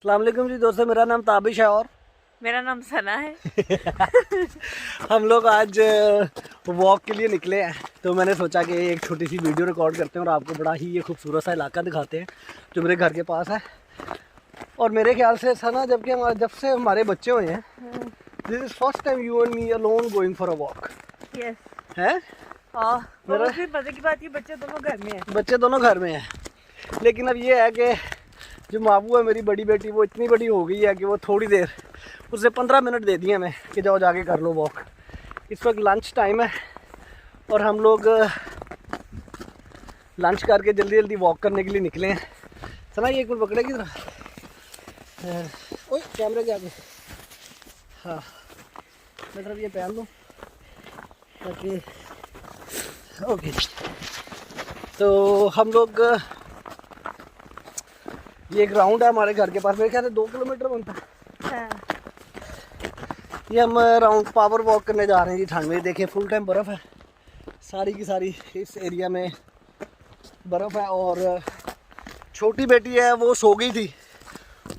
अस्सलाम वालेकुम जी दोस्तों, मेरा नाम ताबिश है और मेरा नाम सना है। हम लोग आज वॉक के लिए निकले हैं। तो मैंने सोचा कि एक छोटी सी वीडियो रिकॉर्ड करते हैं और आपको बड़ा ही ये खूबसूरत सा इलाका दिखाते हैं जो मेरे घर के पास है। और मेरे ख्याल से सना जब से हमारे बच्चे हुए हैं, this is first time you and me alone going for a walk. Yes है मेरा भी मजे की बात, ये बच्चे दोनों घर में हैं। बच्चे दोनों घर में हैं, लेकिन अब ये है कि जो माबू है मेरी बड़ी बेटी, वो इतनी बड़ी हो गई है कि वो थोड़ी देर, उसे 15 मिनट दे दिए मैं कि जाओ जाके कर लो वॉक। इस वक्त लंच टाइम है और हम लोग लंच करके जल्दी जल्दी वॉक करने के लिए निकले हैं। सना ये एक मिनट पकड़ेगी जरा, ओए कैमरे के आगे। हाँ मैं तरफ ये पहन लूँ ताकि ओके। तो हम लोग ये ग्राउंड है हमारे घर के पास, मेरे ख्याल से 2 किलोमीटर बनता है। ये हम राउंड पावर वॉक करने जा रहे हैं जी ठंड में। देखिए फुल टाइम बर्फ़ है, सारी की सारी इस एरिया में बर्फ़ है। और छोटी बेटी है वो सो गई थी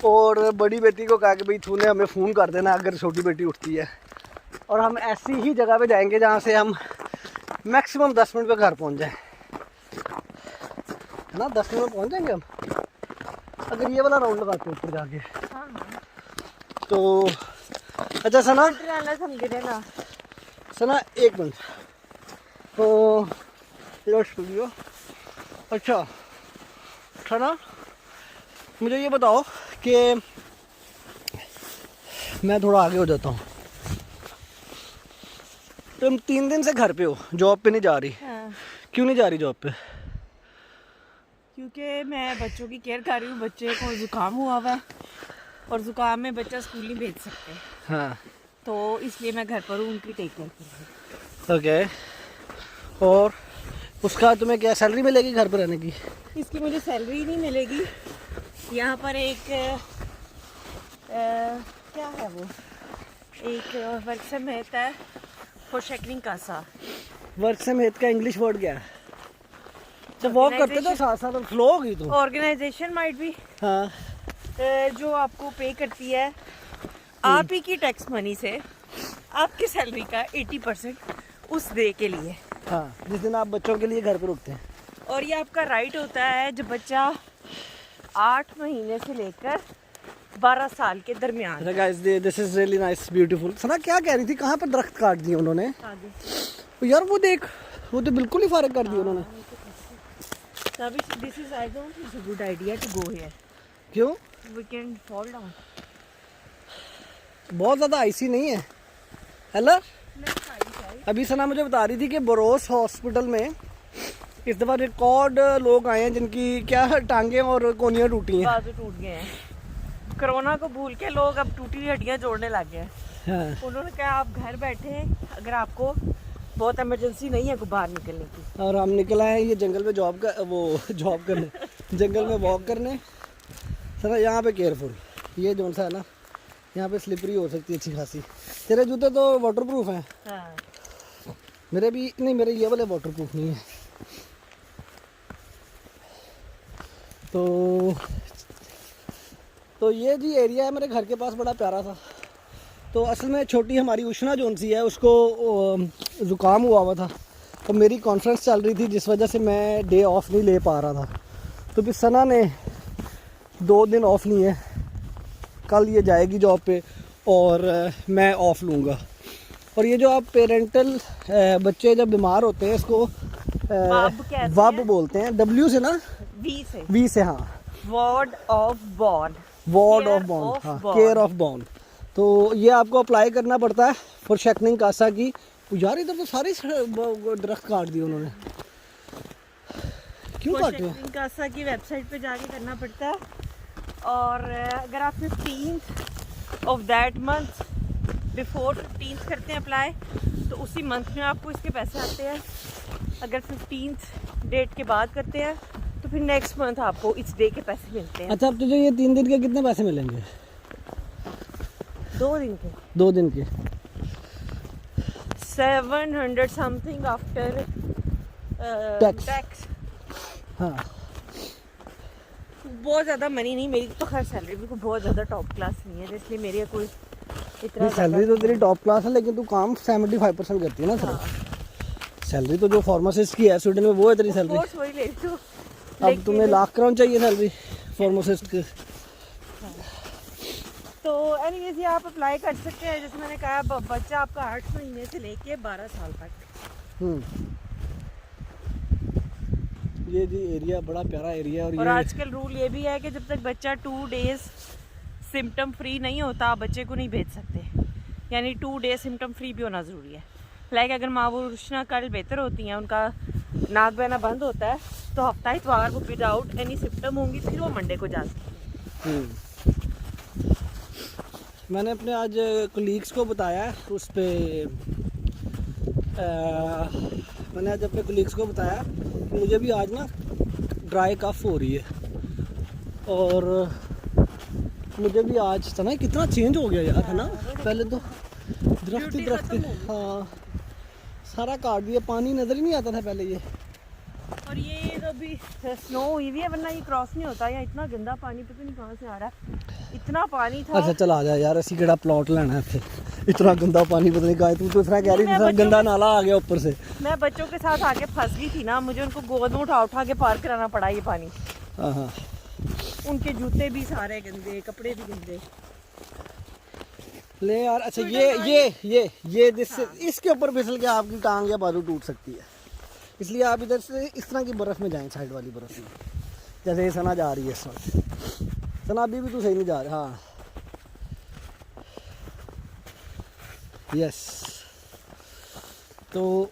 और बड़ी बेटी को कहा कि भाई तूने हमें फ़ोन कर देना अगर छोटी बेटी उठती है। और हम ऐसी ही जगह पे जाएंगे जहाँ से हम मैक्सिमम 10 मिनट में घर पहुँच जाएँ, है ना। 10 मिनट में पहुँच जाएंगे हम अगर ये वाला राउंड लगाते ऊपर जाके। तो अच्छा सना सना एक मिनट, तो स्टूडियो। अच्छा सना मुझे ये बताओ कि मैं थोड़ा आगे हो जाता हूँ। तुम 3 दिन से घर पे हो, जॉब पे नहीं जा रही। क्यों नहीं जा रही जॉब पे? क्योंकि मैं बच्चों की केयर कर रही हूँ। बच्चे को जुकाम हुआ हुआ है और जुकाम में बच्चा स्कूल नहीं भेज सकते। हाँ तो इसलिए मैं घर पर हूँ, उनकी टेक केयर कर रही हूँ। ओके। और उसका तुम्हें क्या सैलरी मिलेगी घर पर रहने की? इसकी मुझे सैलरी नहीं मिलेगी। यहाँ पर एक क्या है वो, एक वर्क समेत है फॉर कासा। वर्क समेत का इंग्लिश वर्ड क्या है? जब वॉक करते तो साथ साथ फ्लो होगी तो ऑर्गेनाइजेशन माइट भी, हाँ जो आपको पे करती है आप ही की टैक्स मनी से आपकी सैलरी का 80% उस डे के लिए। हाँ जिस दिन आप बच्चों के लिए घर पर रुकते हैं। और ये आपका राइट होता है जब बच्चा 8 महीने से लेकर 12 साल के दरमियान। Guys this is really nice beautiful. Sana क्या कह रही थी, कहाँ पर दरख्त काट दिए उन्होंने? यार वो देख, वो तो बिल्कुल ही फारग कर दिए उन्होंने। This is, I don't think it's a good idea to go here. क्यों? We can fall down. बहुत ज़्यादा आईसी नहीं है हेलो। अभी सना मुझे बता रही थी कि बरोस हॉस्पिटल में इस दफ़ा रिकॉर्ड लोग आए हैं जिनकी क्या टांगे और कोनियाँ टूटी हैं। बाजू टूट गए हैं। कोरोना को भूल के लोग अब टूटी हड्डियाँ जोड़ने लग गए हैं। हाँ। उन्होंने कहा आप घर बैठे, अगर आपको बहुत इमरजेंसी नहीं है बाहर निकलने की। और हम निकला है ये जंगल में जॉब करने जंगल में वॉक करने। सर यहाँ पे केयरफुल, ये जोन सा है ना, यहाँ पे स्लिपरी हो सकती है अच्छी खासी। तेरे जूते तो वाटरप्रूफ हैं। हाँ। मेरे भी नहीं, मेरे ये वाले वाटरप्रूफ नहीं है। तो ये जी एरिया है मेरे घर के पास, बड़ा प्यारा था। तो असल में छोटी हमारी उष्णा जोन सी है, उसको ज़ुकाम हुआ था तो मेरी कॉन्फ्रेंस चल रही थी जिस वजह से मैं डे ऑफ नहीं ले पा रहा था। तो फिर सना ने 2 दिन ऑफ लिए, कल ये जाएगी जॉब पे और मैं ऑफ लूँगा। और ये जो आप पेरेंटल बच्चे जब बीमार होते हैं इसको वब बोलते हैं, W से ना, V से हाँ, वार्ड ऑफ बॉर्न, हाँ, केयर ऑफ बॉर्न। तो ये आपको अप्लाई करना पड़ता है फॉर शेकनिंग कासा की। यार इधर तो सारे दरख्त काट दिए उन्होंने, क्यों काटे? शेकनिंग कासा की वेबसाइट पे जाके करना पड़ता है। और अगर आप 15th of that month before 15th करते हैं अप्लाई, तो उसी मंथ में आपको इसके पैसे आते हैं। अगर 15th डेट के बाद करते हैं तो फिर नेक्स्ट मंथ आपको इस डे के पैसे मिलते हैं। अच्छा, अब तुझे ये 3 दिन के कितने पैसे मिलेंगे? 2 दिन के 2 दिन के 700 समथिंग आफ्टर टैक्स। हाँ बहुत ज़्यादा मनी नहीं, मेरी तो खैर सैलरी भी बहुत ज़्यादा टॉप क्लास नहीं है, तो इसलिए मेरे कोई इतना सैलरी तो तेरी टॉप क्लास है, लेकिन तू काम 75% करती है ना सिर्फ। सैलरी तो जो फार्मासिस्ट की है स्वीडन में वो है तेरी सैलरी। कोर्स वही ले रही हूँ। अब तुम्हें लाख क्राउन चाहिए सैलरी फार्मासिस्ट की। तो एनीवेज ये आप अप्लाई कर सकते हैं, जैसे मैंने कहा बच्चा आपका 8 महीने से लेके 12 साल तक। ये जी एरिया बड़ा प्यारा एरिया है। और आजकल रूल ये भी है कि जब तक बच्चा 2 डेज सिम्टम फ्री नहीं होता आप बच्चे को नहीं भेज सकते, यानी 2 डेज सिम्टम फ्री भी होना ज़रूरी है। लाइक अगर माँ वो रुशना कल बेहतर होती हैं, उनका नाक बहना बंद होता है, तो हफ्ता इतवार को विदाउट एनी सिम्टम होंगी, फिर वो मंडे को जा सकती हैं। मैंने अपने आज कोलीग्स को बताया उस पर, मैंने आज अपने कोलीग्स को बताया कि मुझे भी आज ना ड्राई कफ हो रही है, और मुझे भी आज था ना, कितना चेंज हो गया यार, है ना। पहले तो दरख्त ही दरख्त, हाँ सारा काट दिया, पानी नज़र ही नहीं आता था पहले ये। और ये तो अभी स्नो हुई हुई है, वरना ये क्रॉस नहीं होता। यहाँ इतना गंदा पानी पता नहीं कहाँ से आ रहा है, इतना पानी था। अच्छा चल आ जा यार, असी केड़ा प्लॉट लेना है इत्थे, इतना गंदा पानी पता नहीं कहाँ। तू तो इस तरह कह रही थी गंदा नाला आ गया ऊपर से। मैं बच्चों के साथ आके फंस गई थी ना, मुझे उनको गोद में उठा उठा के पार कराना पड़ा ये पानी। हाँ हाँ, उनके जूते भी सारे गंदे, कपड़े भी गंदे। ले यार। अच्छा ये जिससे इसके ऊपर फिसल के आपकी टांग या बाजू टूट सकती है, इसलिए आप इधर से इस तरह की बर्फ़ में जाएं, साइड वाली बर्फ़ में, जैसे सना जा रही है इस वक्त। सना अभी भी तू सही नहीं जा रहा। हाँ यस, तो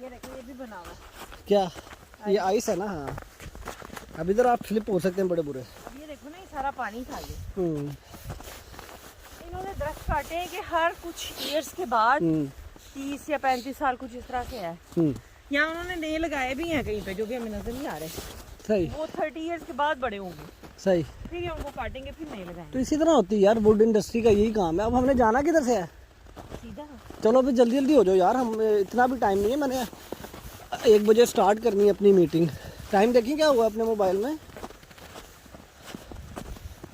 ये देखो ये भी बना हुआ है। क्या ये आइस है ना। हाँ अब इधर आप स्लिप हो सकते हैं बड़े बुरे। अब ये देखो ना, ये सारा पानी था ये। हम्म। इन्होंने दरख्त काटे हैं कि हर कुछ ईयर्स के बाद 30 या 35 साल कुछ इस तरह से है। यहाँ उन्होंने नए लगाए भी हैं कहीं पे, जो भी हमें नजर नहीं आ रहे। सही, वो 30 ईयर्स के बाद बड़े होंगे। सही। फिर ये उनको काटेंगे, फिर नए लगाएंगे। तो इसी तरह होती है यार, वुड इंडस्ट्री का यही काम है। अब हमने जाना किधर से है? सीधा। चलो अभी जल्दी जल्दी हो जाओ यार, हम इतना भी टाइम नहीं है। मैंने 1 बजे स्टार्ट करनी है अपनी मीटिंग। टाइम देखें क्या हुआ अपने मोबाइल में।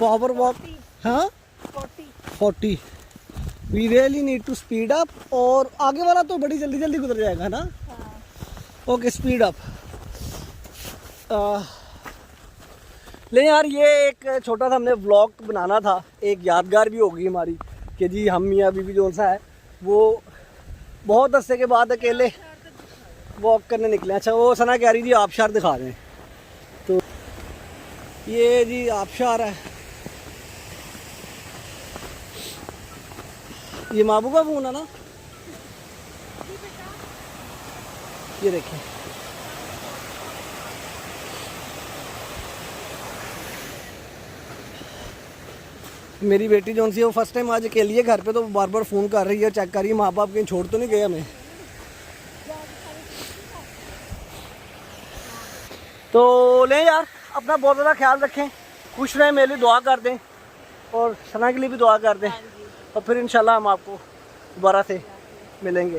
पावर वॉक, हाँ 40। We really need to speed up. और आगे वाला तो बड़ी जल्दी जल्दी गुजर जाएगा ना। Okay speed up. ले यार, ये एक छोटा सा हमने व्लॉग बनाना था, एक यादगार भी होगी हमारी कि जी हम मियाँ बीवी जो सा है वो बहुत अरसे के बाद अकेले वॉक करने निकले। अच्छा वो सना कह रही थी आबशार दिखा रहे हैं, तो ये जी आबशार है। ये माबू का फोन है ना, ये देखिए। मेरी बेटी जो सी है वो फर्स्ट टाइम आज अकेली है घर पे, तो बार बार फ़ोन कर रही है, चेक कर रही है माँ बाप कहीं छोड़ तो नहीं गए हमें। तो ले यार, अपना बहुत ज़्यादा ख्याल रखें, खुश रहें, मेरे लिए दुआ कर दें और सना के लिए भी दुआ कर दें। और फिर इंशाल्लाह हम आपको दोबारा से मिलेंगे।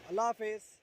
अल्लाह हाफिज़।